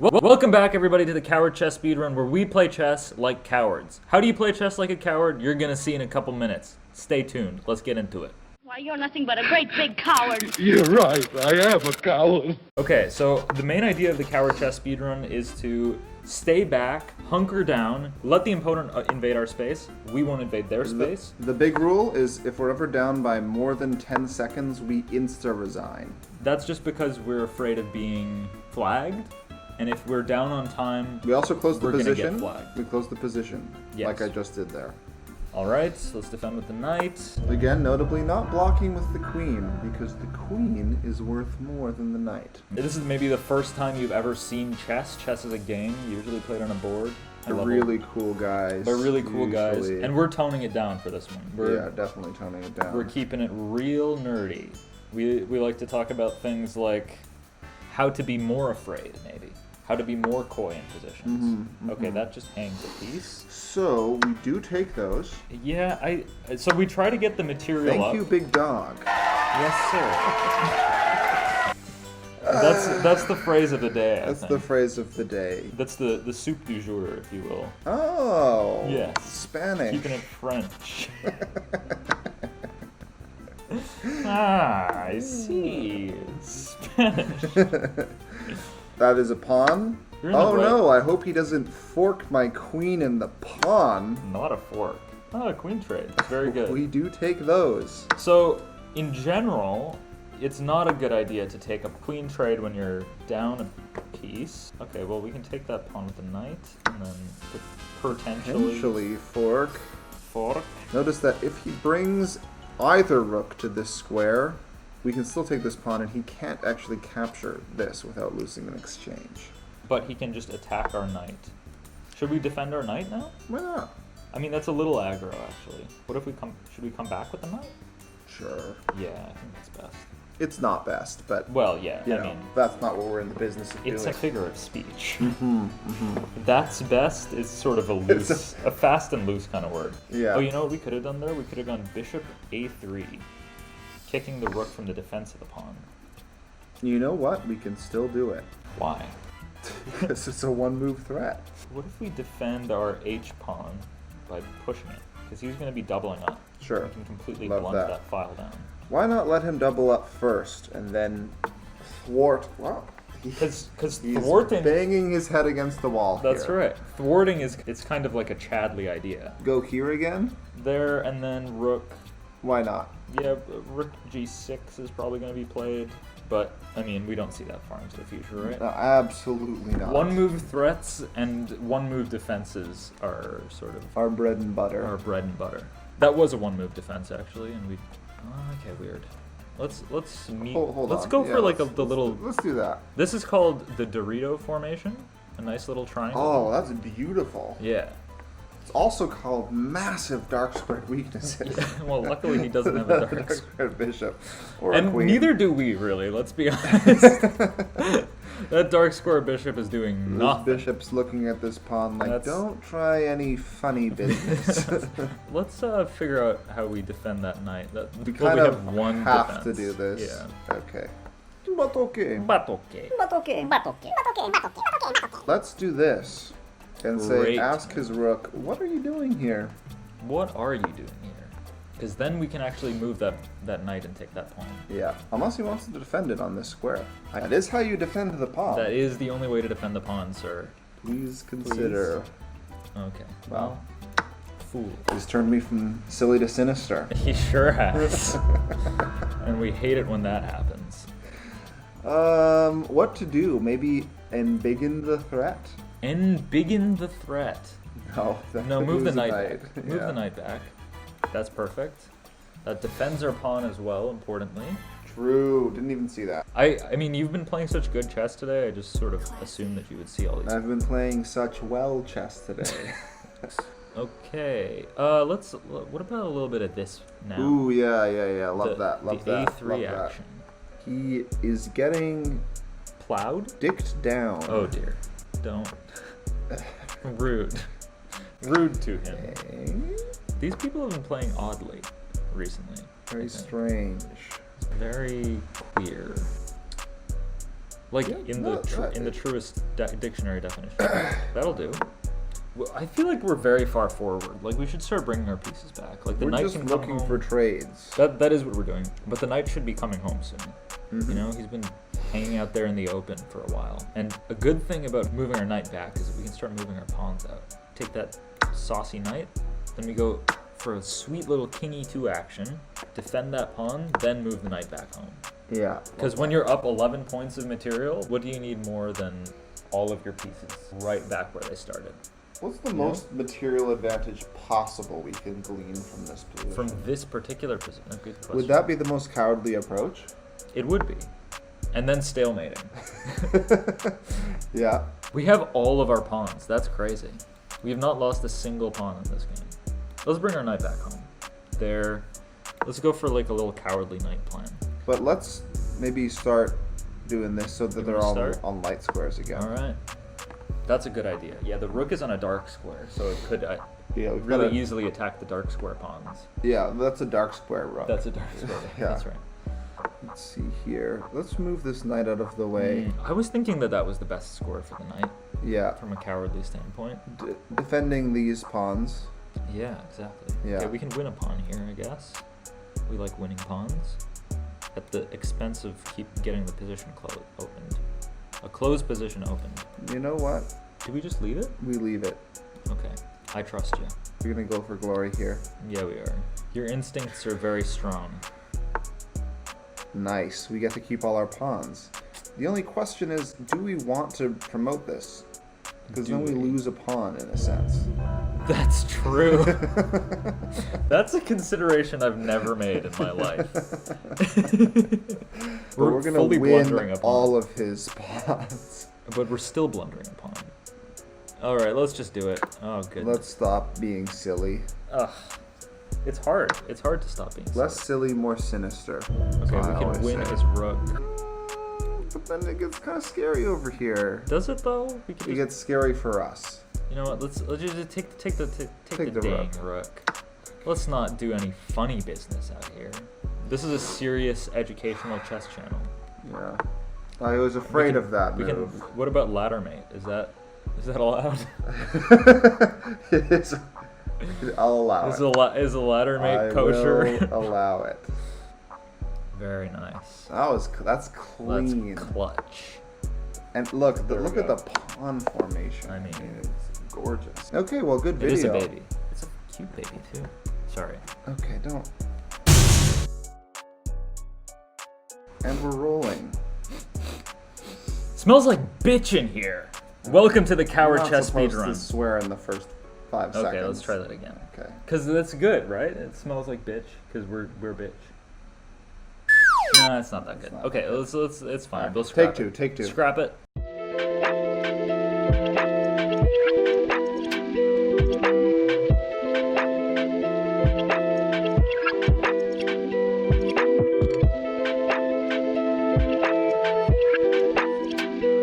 Welcome back, everybody, to the Coward Chess Speedrun, where we play chess like cowards. How do you play chess like a coward? You're gonna see in a couple minutes. Stay tuned. Let's get into it. Why, you're nothing but a great big coward. You're right, I am a coward. Okay, so the main idea of the Coward Chess Speedrun is to stay back, hunker down, let the opponent invade our space. We won't invade their space. The big rule is if we're ever down by more than 10 seconds, we insta-resign. That's just because we're afraid of being flagged. And if we're down on time, We also close the we're gonna position. get flagged. We close the position, Yes. like I just did there. Alright, let's defend with the knight. Again, notably not blocking with the queen, because the queen is worth more than the knight. This is maybe the first time you've ever seen chess. Chess is a game, usually played on a board. They're really cool guys. They're really cool guys. usually. And we're toning it down for this one. Yeah, definitely toning it down. We're keeping it real nerdy. We like to talk about things like how to be more afraid, maybe. How to be more coy in positions. Okay, that just hangs a piece. So, we do take those. Yeah, so we try to get the material up. Thank you, big dog. Yes, sir. That's the phrase of the day, I That's think. the phrase of the day. That's the soup du jour, if you will. Oh! Yes. Spanish. Keeping it French. I see. Spanish. That is a pawn. You're in the Oh right. no, I hope he doesn't fork my queen in the pawn. Not a fork. Oh, a queen trade. Very good. We do take those. So, in general, it's not a good idea to take a queen trade when you're down a piece. Okay, well, we can take that pawn with the knight, and then potentially fork. fork. Notice that if he brings either rook to this square, we can still take this pawn, and he can't actually capture this without losing an exchange. But he can just attack our knight. Should we defend our knight now? Why not? I mean, that's a little aggro, actually. What if should we come back with the knight? Sure. Yeah, I think that's best. It's not best, but Well, yeah, you I know, mean, that's not what we're in the business of it's a doing. figure of speech. That's best is sort of a loose, a fast and loose kind of word. Yeah. Oh, you know what we could have done there? We could have gone bishop a3, kicking the rook from the defense of the pawn. You know what? We can still do it. Why? Because it's a one-move threat. What if we defend our h pawn by pushing it? Because he's going to be doubling up. Sure. We can completely Love blunt that. that file down. Why not let him double up first and then thwart? Wow. Because He's thwarting... banging his head against the wall. That's here. right. Thwarting it's kind of like a Chadley idea. Go here again? There, and then rook... Why not? Yeah, rook g6 is probably going to be played. But, I mean, we don't see that far into the future, right? No, absolutely not. One move threats and one move defenses are sort of Our bread and butter. our bread and butter. That was a one move defense, actually, and we... Oh, okay, weird. Let's meet... Hold let's on. go Yeah, for like let's- the little... Let's do that. This is called the Dorito formation. A nice little triangle. Oh, that's beautiful. Yeah. It's also called massive dark squared weaknesses. Well, luckily he doesn't have a dark Dark squared bishop or a And queen. neither do we, really, let's be honest. That dark square bishop is doing This nothing. bishop's looking at this pawn like, That's- don't try any funny business. Let's figure out how we defend that knight. We Well, kind we of have one have defense. to do this. Yeah. Okay. But okay. But okay. Let's do this. And say, Great. ask his rook, what are you doing here? What are you doing here? Because then we can actually move that knight and take that pawn. Yeah, unless he wants to defend it on this square. That is how you defend the pawn. That is the only way to defend the pawn, sir. Please consider. Okay. Well, Fool. he's turned me from silly to sinister. He sure has. And we hate it when that happens. What to do? Maybe embiggen the threat? Embiggen the threat. No, Move the lose a knight back. Move Yeah. the knight back. That's perfect. That defends our pawn as well, importantly. True, didn't even see that. I mean, you've been playing such good chess today, I just sort of assumed that you would see all these. I've been playing such well chess today. Okay, what about a little bit of this now? Ooh, yeah. Love that. The Love A3 that. action. He is getting Plowed? dicked down. Oh dear. Don't. Rude. Rude to him. Okay. These people have been playing oddly recently. Very I think. strange. Very queer. Like Yeah, in no, the truest dictionary definition. That'll do. Well, I feel like we're very far forward. Like we should start bringing our pieces back. Like the We're knight just can come looking home. for trades. That is what we're doing. But the knight should be coming home soon. Mm-hmm. You know, he's been hanging out there in the open for a while. And a good thing about moving our knight back is that we can start moving our pawns out. Take that saucy knight, then we go for a sweet little king e2 action, defend that pawn, then move the knight back home. Yeah. Because when you're up 11 points of material, what do you need more than all of your pieces right back where they started? What's the most material advantage possible we can glean from this position? From this particular position? A good question. Would that be the most cowardly approach? It would be. And then stalemating. Yeah. We have all of our pawns. That's crazy. We have not lost a single pawn in this game. Let's bring our knight back home. There. Let's go for like a little cowardly knight plan. But let's maybe start doing this so that You they're wanna all start? on light squares again. All right. That's a good idea. Yeah, the rook is on a dark square, so it could Yeah, we've really got easily attack the dark square pawns. Yeah, that's a dark square rook. That's a dark square. Yeah. That's right. Let's see here. Let's move this knight out of the way. I was thinking that was the best score for the knight Yeah. from a cowardly standpoint. Defending these pawns. Yeah, exactly. Yeah. Okay, we can win a pawn here, I guess. We like winning pawns at the expense of keep getting the position opened. A closed position opened. You know what? Do we just leave it? We leave it. Okay, I trust you. We're gonna go for glory here. Yeah, we are. Your instincts are very strong. Nice. We get to keep all our pawns. The only question is, do we want to promote this? Because then we lose a pawn in a sense. That's true. That's a consideration I've never made in my life. We're gonna fully blundering win a pawn. all of his pawns. But we're still blundering a pawn. Alright, let's just do it. Oh, goodness. Let's stop being silly. Ugh. It's hard. It's hard to stop being Less silly. silly, more sinister. Okay, I we always can win say. his rook. But then it gets kind of scary over here. Does it though? We can It just, gets scary for us. you know what? Let's just take the Take the dang rook. Let's not do any funny business out here. This is a serious educational chess channel. Yeah. I was afraid of that move. What about ladder mate? Is that allowed? It is. I'll allow it. Is a ladder mate I kosher? will allow it. Very nice. That's clean. That's clutch. And look, There we look at go. the pawn formation. I mean, it's gorgeous. Okay, well, good It video. is a baby. It's a cute baby too. Sorry. Okay, don't. And we're rolling. Smells like bitch in here. Welcome to the Coward You're not Chess supposed to Speedrun. swear in the first 5 seconds. Okay, let's try that again. Okay. Cause that's good, right? It smells like bitch. Cause we're bitch. No, it's not that good. not Okay, that let's it's fine. Alright, We'll scrap take it. two. Scrap it.